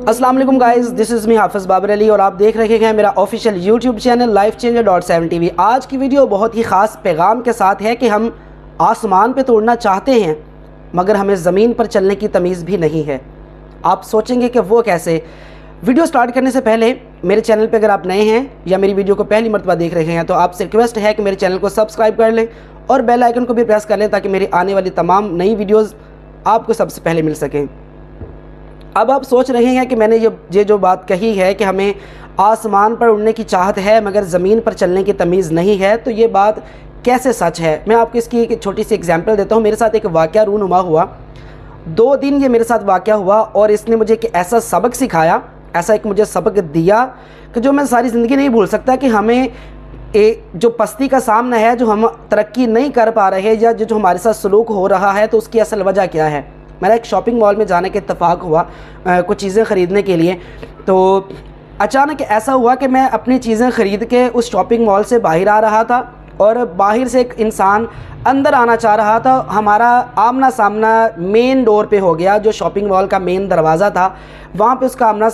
अस्सलाम वालेकुम guys, this is me हाफिज़ बाबर अली और आप देख रहे हैं मेरा official YouTube channel LifeChanger.7 TV। आज की वीडियो बहुत ही ख़ास पैगाम के साथ है कि हम आसमान पे तो उड़ना चाहते हैं मगर हमें ज़मीन पर चलने की तमीज़ भी नहीं है। आप सोचेंगे कि वो कैसे। वीडियो स्टार्ट करने से पहले मेरे चैनल पे अगर आप नए हैं या मेरी वीडियो को पहली मरतबा देख रहे हैं तो आपसे रिक्वेस्ट है कि मेरे चैनल को सब्सक्राइब कर लें और बेल आइकन को भी प्रेस कर लें ताकि मेरी आने वाली तमाम नई वीडियोज़ आपको सबसे पहले मिल सकें। अब आप सोच रहे हैं कि मैंने ये जो बात कही है कि हमें आसमान पर उड़ने की चाहत है मगर ज़मीन पर चलने की तमीज़ नहीं है, तो ये बात कैसे सच है। मैं आपको इसकी एक छोटी सी एग्जांपल देता हूँ। मेरे साथ एक वाक़या रूनुमा हुआ, 2 दिन ये मेरे साथ वाक़या हुआ और इसने मुझे एक ऐसा सबक सिखाया, ऐसा एक मुझे सबक दिया कि जो मैं सारी ज़िंदगी नहीं भूल सकता कि हमें जो पस्ती का सामना है, जो हम तरक्की नहीं कर पा रहे या जो हमारे साथ सलूक हो रहा है, तो उसकी असल वजह क्या है। मेरा एक शॉपिंग मॉल में जाने का इत्तेफाक हुआ कुछ चीज़ें ख़रीदने के लिए। तो अचानक ऐसा हुआ कि मैं अपनी चीज़ें ख़रीद के उस शॉपिंग मॉल से बाहर आ रहा था और बाहर से एक इंसान अंदर आना चाह रहा था। हमारा आमना सामना मेन डोर पे हो गया, जो शॉपिंग मॉल का मेन दरवाज़ा था वहाँ पे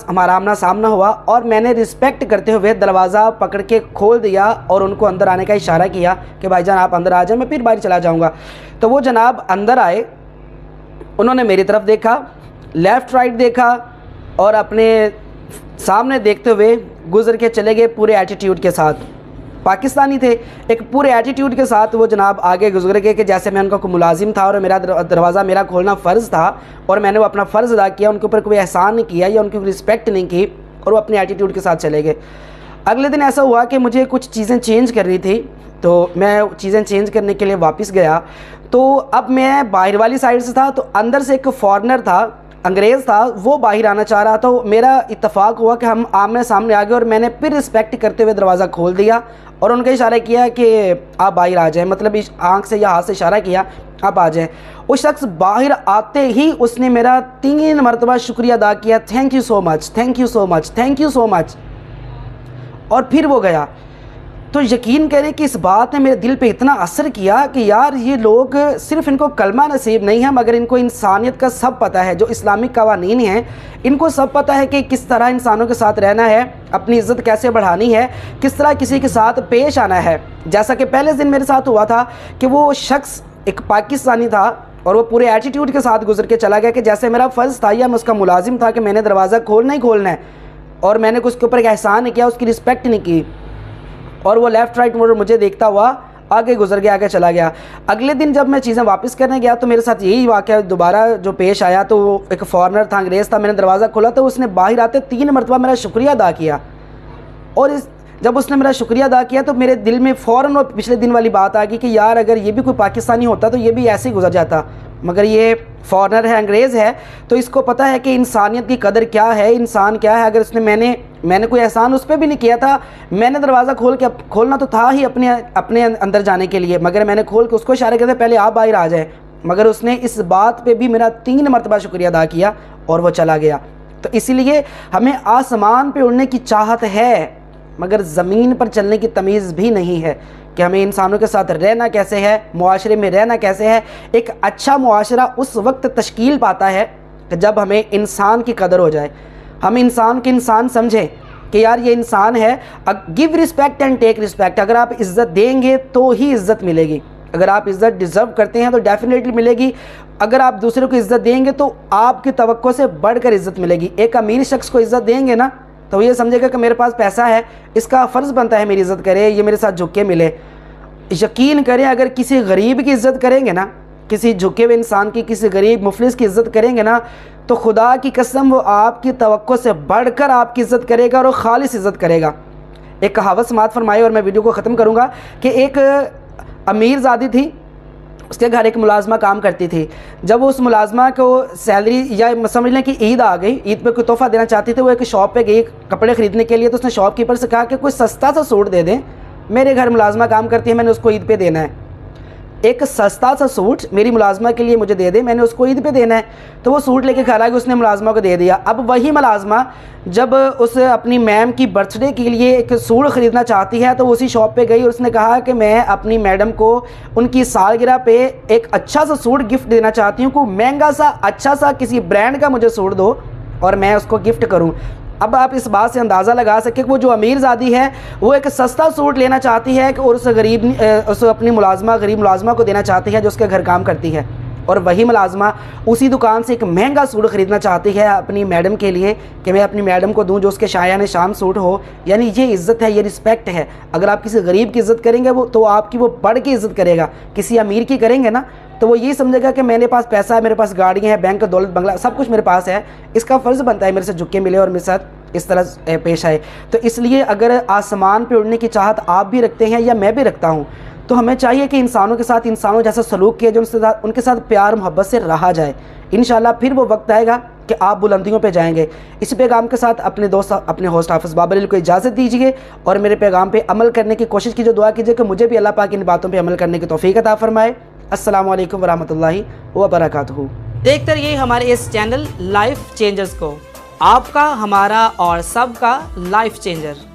हमारा आमना सामना हुआ और मैंने रिस्पेक्ट करते हुए दरवाज़ा पकड़ के खोल दिया और उनको अंदर आने का इशारा किया कि भाईजान आप अंदर आ जाए, मैं फिर बाहर चला जाऊँगा। तो वो जनाब अंदर आए, उन्होंने मेरी तरफ देखा, लेफ़्ट राइट देखा और अपने सामने देखते हुए गुज़र के चले गए पूरे एटीट्यूड के साथ। पाकिस्तानी थे, एक पूरे एटीट्यूड के साथ वो जनाब आगे गुजर गए कि जैसे मैं उनका कोई मुलाजिम था और मेरा दरवाज़ा मेरा खोलना फ़र्ज़ था और मैंने वो अपना फ़र्ज़ अदा किया, उनके ऊपर कोई एहसान नहीं किया या उनकी रिस्पेक्ट नहीं की और वो अपने एटीट्यूड के साथ चले गए। अगले दिन ऐसा हुआ कि मुझे कुछ चीज़ें चेंज करनी थी, तो मैं चीज़ें चेंज करने के लिए वापस गया। तो अब मैं बाहर वाली साइड से था, तो अंदर से एक फॉरेनर था, अंग्रेज़ था, वो बाहर आना चाह रहा था। मेरा इत्तेफाक हुआ कि हम आमने सामने आ गए और मैंने फिर रिस्पेक्ट करते हुए दरवाज़ा खोल दिया और उनका इशारा किया कि आप बाहर आ जाएं, मतलब इस आँख से या हाथ से इशारा किया आप आ जाएं। उस शख्स बाहर आते ही उसने मेरा 3 मरतबा शुक्रिया अदा किया, thank you so much, thank you so much, thank you so much, और फिर वो गया। तो यकीन करें कि इस बात ने मेरे दिल पे इतना असर किया कि यार ये लोग सिर्फ़ इनको कलमा नसीब नहीं है मगर इनको इंसानियत का सब पता है। जो इस्लामिक कवानीन हैं इनको सब पता है कि किस तरह इंसानों के साथ रहना है, अपनी इज़्ज़त कैसे बढ़ानी है, किस तरह किसी के साथ पेश आना है। जैसा कि पहले दिन मेरे साथ हुआ था कि वो शख्स एक पाकिस्तानी था और वो पूरे एटीट्यूड के साथ गुजर के चला गया कि जैसे मेरा फ़र्ज़ था या मैं उसका मुलाजिम था कि मैंने दरवाज़ा खोलना ही खोलना है और मैंने उसके ऊपर एक एहसान नहीं किया, उसकी रिस्पेक्ट नहीं की और वो लेफ़्ट राइट मुझे देखता हुआ आगे गुजर गया, आगे चला गया। अगले दिन जब मैं चीज़ें वापस करने गया तो मेरे साथ यही वाक़या दोबारा जो पेश आया। तो एक फ़ॉरेनर था, अंग्रेज़ था, मैंने दरवाज़ा खोला तो उसने बाहर आते 3 मरतबा मेरा शुक्रिया अदा किया और जब उसने मेरा शुक्रिया अदा किया तो मेरे दिल में फ़ौरन वो पिछले दिन वाली बात आ गई कि यार अगर ये भी कोई पाकिस्तानी होता तो ये भी ऐसे ही गुजर जाता, मगर ये फ़ॉरेनर है, अंग्रेज़ है, तो इसको पता है कि इंसानियत की कदर क्या है, इंसान क्या है। अगर उसने मैंने कोई एहसान उस पर भी नहीं किया था, मैंने दरवाज़ा खोलना तो था ही अपने अंदर जाने के लिए, मगर मैंने खोल के उसको इशारा किया था पहले आप बाहर आ जाए, मगर उसने इस बात पे भी मेरा 3 मरतबा शुक्रिया अदा किया और वो चला गया। तो इसीलिए हमें आसमान पे उड़ने की चाहत है मगर ज़मीन पर चलने की तमीज़ भी नहीं है कि हमें इंसानों के साथ रहना कैसे है, मुआशरे में रहना कैसे है। एक अच्छा मुआशरा उस वक्त तश्कील पाता है कि जब हमें इंसान की कदर हो जाए, हम इंसान के इंसान समझें कि यार ये इंसान है। Give respect and take respect. अगर आप इज़्ज़त देंगे तो ही इज़्ज़त मिलेगी, अगर आप इज़्ज़त डिज़र्व करते हैं तो डेफिनेटली मिलेगी। अगर आप दूसरे को इज़्ज़त देंगे तो आपकी तवक्को से बढ़कर इज़्ज़त मिलेगी। एक अमीर शख्स को इज़्ज़त देंगे ना तो ये समझेगा कि मेरे पास पैसा है, इसका फ़र्ज़ बनता है मेरी इज़्ज़त करे, ये मेरे साथ झुक के मिले। यकीन करें अगर किसी गरीब की इज़्ज़त करेंगे ना, किसी झुके हुए इंसान की, किसी गरीब मुफलिस की इज़्ज़त करेंगे ना, तो खुदा की कसम वो आपकी तवक्को से बढ़कर आपकी इज़्ज़त करेगा और खालिस इज़्ज़त करेगा। एक कहावत समात फरमाई और मैं वीडियो को ख़त्म करूँगा कि एक अमीर ज़ादी थी, उसके घर एक मुलाजमा काम करती थी। जब वो उस मुलाजमा को सैलरी या समझ लें कि ईद आ गई, ईद पे कोई तोहफ़ा देना चाहती थी, वो एक शॉप पे गई कपड़े ख़रीदने के लिए। तो उसने शॉपकीपर से कहा कि कोई सस्ता सा सूट दे दें, मेरे घर मुलाजमा काम करती है, मैंने उसको ईद पे देना है। एक सस्ता सा सूट मेरी मुलाजमा के लिए मुझे दे दे, मैंने उसको ईद पे देना है। तो वो सूट लेके घर आ गई, उसने मुलाजमा को दे दिया। अब वही मुलाजमा जब उस अपनी मैम की बर्थडे के लिए एक सूट ख़रीदना चाहती है तो उसी शॉप पे गई और उसने कहा कि मैं अपनी मैडम को उनकी सालगिरह पे एक अच्छा सा सूट गिफ्ट देना चाहती हूँ, कोई महंगा सा अच्छा सा किसी ब्रांड का मुझे सूट दो اور میں اس کو گفٹ کروں۔ اب آپ اس بات سے اندازہ لگا سکیں کہ وہ جو امیر زادی ہے وہ ایک سستا سوٹ لینا چاہتی ہے کہ اور اس اپنی غریب ملازمہ کو دینا چاہتی ہے جو اس کے گھر کام کرتی ہے، اور وہی ملازمہ اسی دکان سے ایک مہنگا سوٹ خریدنا چاہتی ہے اپنی میڈم کے لیے کہ میں اپنی میڈم کو دوں جو اس کے شایان شان سوٹ ہو۔ یعنی یہ عزت ہے، یہ رسپیکٹ ہے۔ اگر آپ کسی غریب کی عزت کریں گے تو آپ کی وہ بڑھ کے عزت کرے گا۔ کسی امیر کی کریں گے نا تو وہ یہ سمجھے گا کہ میرے پاس پیسہ ہے، میرے پاس گاڑیاں ہیں، بینک دولت بنگلہ سب کچھ میرے پاس ہے، اس کا فرض بنتا ہے میرے سے جھک کے ملے اور میرے ساتھ اس طرح پیش آئے۔ تو اس لیے اگر آسمان پہ اڑنے کی چاہت آپ بھی رکھتے ہیں یا میں بھی رکھتا ہوں تو ہمیں چاہیے کہ انسانوں کے ساتھ انسانوں جیسا سلوک کیا جو ان کے ساتھ پیار محبت سے رہا جائے۔ انشاءاللہ پھر وہ وقت آئے گا کہ آپ بلندیوں پہ جائیں گے۔ اس پیغام کے ساتھ اپنے دوست اپنے ہوسٹ حافظ بابر علی کو اجازت دیجیے اور میرے پیغام پہ عمل کرنے کی کوشش کیجیے، دعا کیجیے کہ مجھے بھی اللہ پاک ان باتوں پہ عمل کرنے کی توفیق عطا فرمائے۔ السلام علیکم ورحمۃ اللہ وبرکاتہ۔ دیکھتے رہیے ہمارے اس چینل لائف چینجرز کو، آپ کا، ہمارا اور سب کا لائف چینجر۔